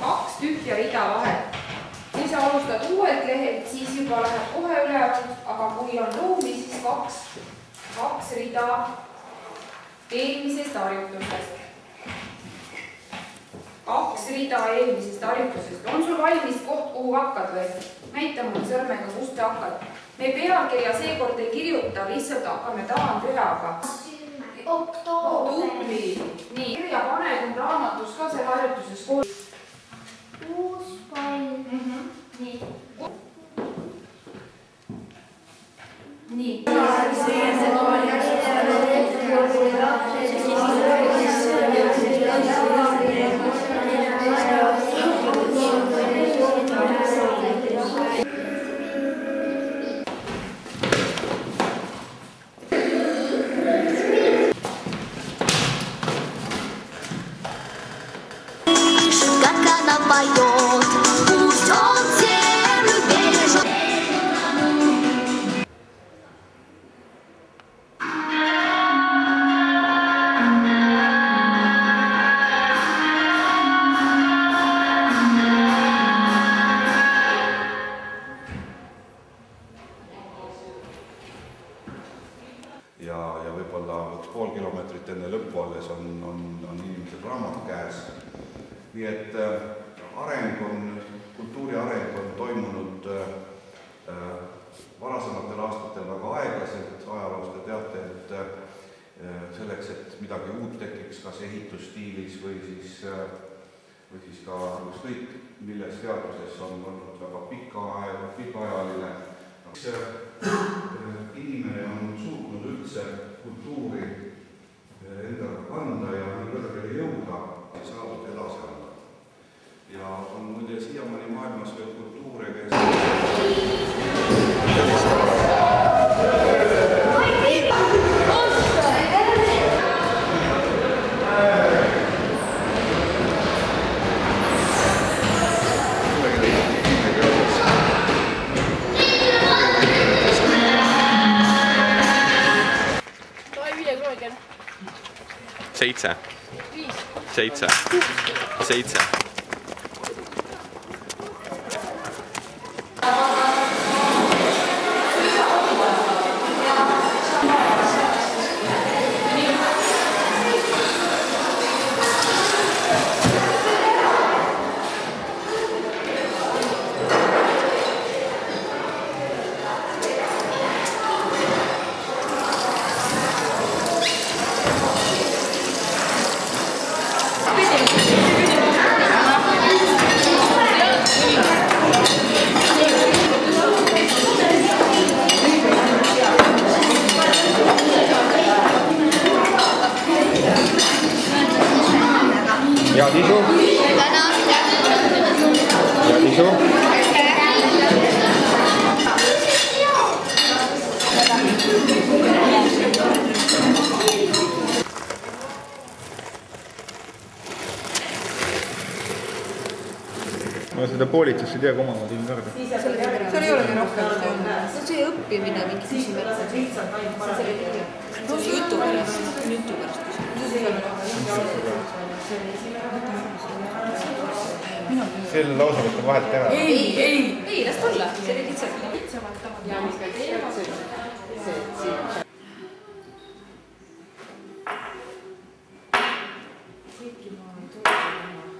2 tühja rida vahel. Kui sa alustad uuelt lehelt, siis juba läheb kohe üleval, aga kui on ruumi, siis 2 rida eelmisest harjutusest. 2 rida eelmisest harjutusest. On sul valmis koht, kuhu hakkad või? Näita mulle sõrmega, kust sa hakkad. Me pealkirja seekord ei kirjuta, lihtsalt hakkame taandreaga. Tubli. Nii, kirja pane, kui raamatus ka see harjutuses kool. Uus pall. Nii. Nii. Ja võib-olla pool kilomeetrit enne lõppu alles on inimesel raamat käes. Nii et kultuuri areng on toimunud varasematel aastatel väga aeglaselt. Ajaloost te teate, et selleks, et midagi uut tekiks, kas ehitusstiilis või siis ka ükskõik milles teaduses on olnud väga pikaajaline. Inimene on suutnud üldse kultuuri endaga kanda ja nii kõrgele jõuda saadud edasi anda. Ja on muide siiamaani maailmas veel kultuure, kes Seitse. Ja, Diso? Ja, Diso? Ma seda poolitsust ei tea, kui omamoodi ilm kõrge. Seal ei olegi rohkem. See õppimine mingi küsimärk. See jutu pärast. selle lause võtta vahelt ära. Ei, las tulla. See oli lihtsalt. Ja mis ka teevad see. Kõiki ma olen toonud.